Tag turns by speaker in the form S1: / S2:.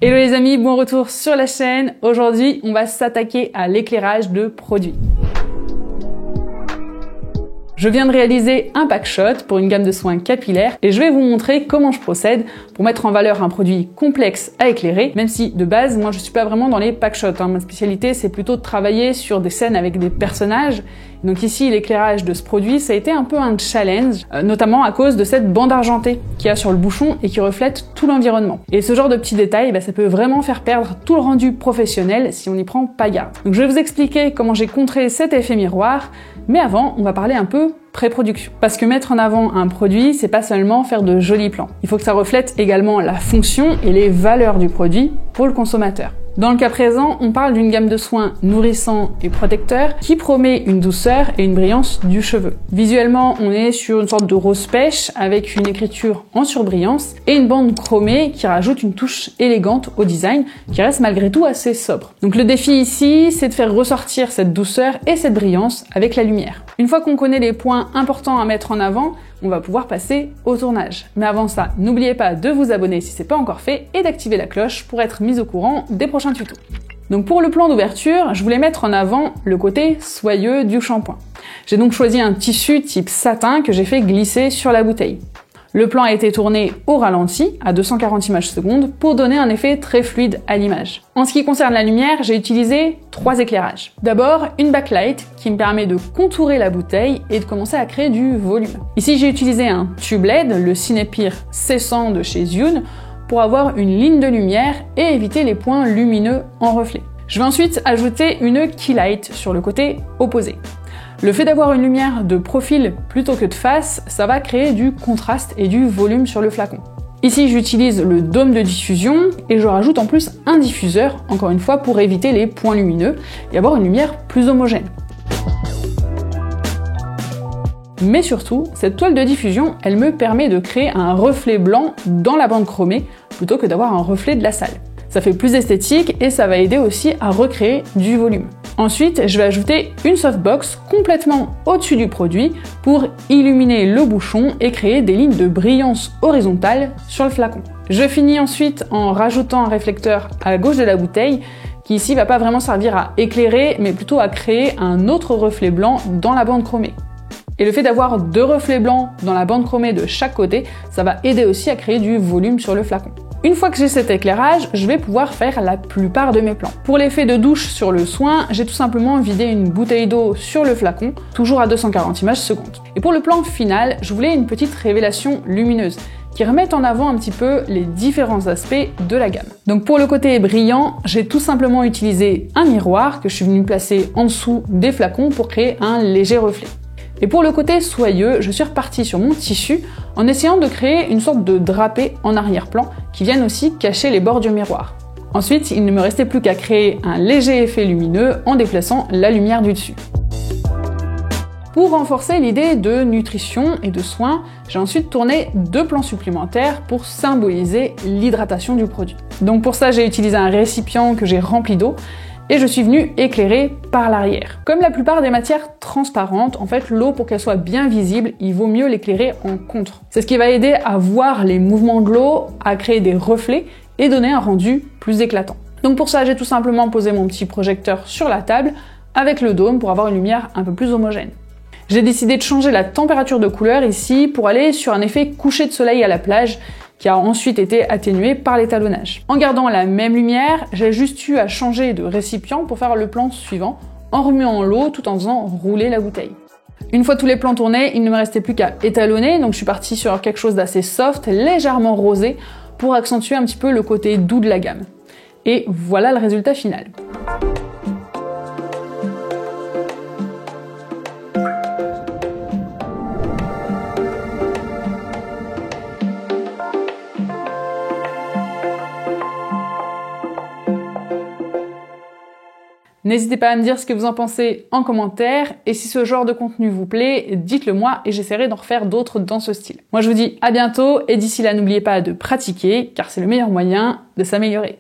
S1: Hello les amis, bon retour sur la chaîne. Aujourd'hui, on va s'attaquer à l'éclairage de produits. Je viens de réaliser un pack shot pour une gamme de soins capillaires et je vais vous montrer comment je procède pour mettre en valeur un produit complexe à éclairer, même si de base, moi je suis pas vraiment dans les pack shots. Ma spécialité, c'est plutôt de travailler sur des scènes avec des personnages. Donc ici, l'éclairage de ce produit, ça a été un peu un challenge, notamment à cause de cette bande argentée qu'il y a sur le bouchon et qui reflète tout l'environnement. Et ce genre de petits détails, ça peut vraiment faire perdre tout le rendu professionnel si on n'y prend pas garde. Donc je vais vous expliquer comment j'ai contré cet effet miroir, mais avant, on va parler un peu pré-production. Parce que mettre en avant un produit, c'est pas seulement faire de jolis plans. Il faut que ça reflète également la fonction et les valeurs du produit pour le consommateur. Dans le cas présent, on parle d'une gamme de soins nourrissants et protecteurs qui promet une douceur et une brillance du cheveu. Visuellement, on est sur une sorte de rose pêche avec une écriture en surbrillance et une bande chromée qui rajoute une touche élégante au design qui reste malgré tout assez sobre. Donc le défi ici, c'est de faire ressortir cette douceur et cette brillance avec la lumière. Une fois qu'on connaît les points importants à mettre en avant, on va pouvoir passer au tournage. Mais avant ça, n'oubliez pas de vous abonner si c'est pas encore fait et d'activer la cloche pour être mis au courant des prochains tutos. Donc pour le plan d'ouverture, je voulais mettre en avant le côté soyeux du shampoing. J'ai donc choisi un tissu type satin que j'ai fait glisser sur la bouteille. Le plan a été tourné au ralenti, à 240 images secondes, pour donner un effet très fluide à l'image. En ce qui concerne la lumière, j'ai utilisé 3 éclairages. D'abord, une backlight qui me permet de contourer la bouteille et de commencer à créer du volume. Ici, j'ai utilisé un tube LED, le Cinepyr C100 de chez Zhiyun, pour avoir une ligne de lumière et éviter les points lumineux en reflet. Je vais ensuite ajouter une key light sur le côté opposé. Le fait d'avoir une lumière de profil plutôt que de face, ça va créer du contraste et du volume sur le flacon. Ici, j'utilise le dôme de diffusion et je rajoute en plus un diffuseur, encore une fois pour éviter les points lumineux et avoir une lumière plus homogène. Mais surtout, cette toile de diffusion, elle me permet de créer un reflet blanc dans la bande chromée plutôt que d'avoir un reflet de la salle. Ça fait plus esthétique et ça va aider aussi à recréer du volume. Ensuite, je vais ajouter une softbox complètement au-dessus du produit pour illuminer le bouchon et créer des lignes de brillance horizontale sur le flacon. Je finis ensuite en rajoutant un réflecteur à gauche de la bouteille qui ici va pas vraiment servir à éclairer mais plutôt à créer un autre reflet blanc dans la bande chromée. Et le fait d'avoir 2 reflets blancs dans la bande chromée de chaque côté, ça va aider aussi à créer du volume sur le flacon. Une fois que j'ai cet éclairage, je vais pouvoir faire la plupart de mes plans. Pour l'effet de douche sur le soin, j'ai tout simplement vidé une bouteille d'eau sur le flacon, toujours à 240 images secondes. Et pour le plan final, je voulais une petite révélation lumineuse qui remette en avant un petit peu les différents aspects de la gamme. Donc pour le côté brillant, j'ai tout simplement utilisé un miroir que je suis venu placer en dessous des flacons pour créer un léger reflet. Et pour le côté soyeux, je suis repartie sur mon tissu en essayant de créer une sorte de drapé en arrière-plan qui vienne aussi cacher les bords du miroir. Ensuite, il ne me restait plus qu'à créer un léger effet lumineux en déplaçant la lumière du dessus. Pour renforcer l'idée de nutrition et de soins, j'ai ensuite tourné 2 plans supplémentaires pour symboliser l'hydratation du produit. Donc pour ça, j'ai utilisé un récipient que j'ai rempli d'eau et je suis venue éclairer par l'arrière. Comme la plupart des matières transparentes, en fait, l'eau, pour qu'elle soit bien visible, il vaut mieux l'éclairer en contre. C'est ce qui va aider à voir les mouvements de l'eau, à créer des reflets et donner un rendu plus éclatant. Donc pour ça, j'ai tout simplement posé mon petit projecteur sur la table avec le dôme pour avoir une lumière un peu plus homogène. J'ai décidé de changer la température de couleur ici pour aller sur un effet coucher de soleil à la plage qui a ensuite été atténué par l'étalonnage. En gardant la même lumière, j'ai juste eu à changer de récipient pour faire le plan suivant, en remuant l'eau tout en faisant rouler la bouteille. Une fois tous les plans tournés, il ne me restait plus qu'à étalonner, donc je suis partie sur quelque chose d'assez soft, légèrement rosé, pour accentuer un petit peu le côté doux de la gamme. Et voilà le résultat final. N'hésitez pas à me dire ce que vous en pensez en commentaire, et si ce genre de contenu vous plaît, dites-le moi et j'essaierai d'en refaire d'autres dans ce style. Moi je vous dis à bientôt, et d'ici là n'oubliez pas de pratiquer, car c'est le meilleur moyen de s'améliorer.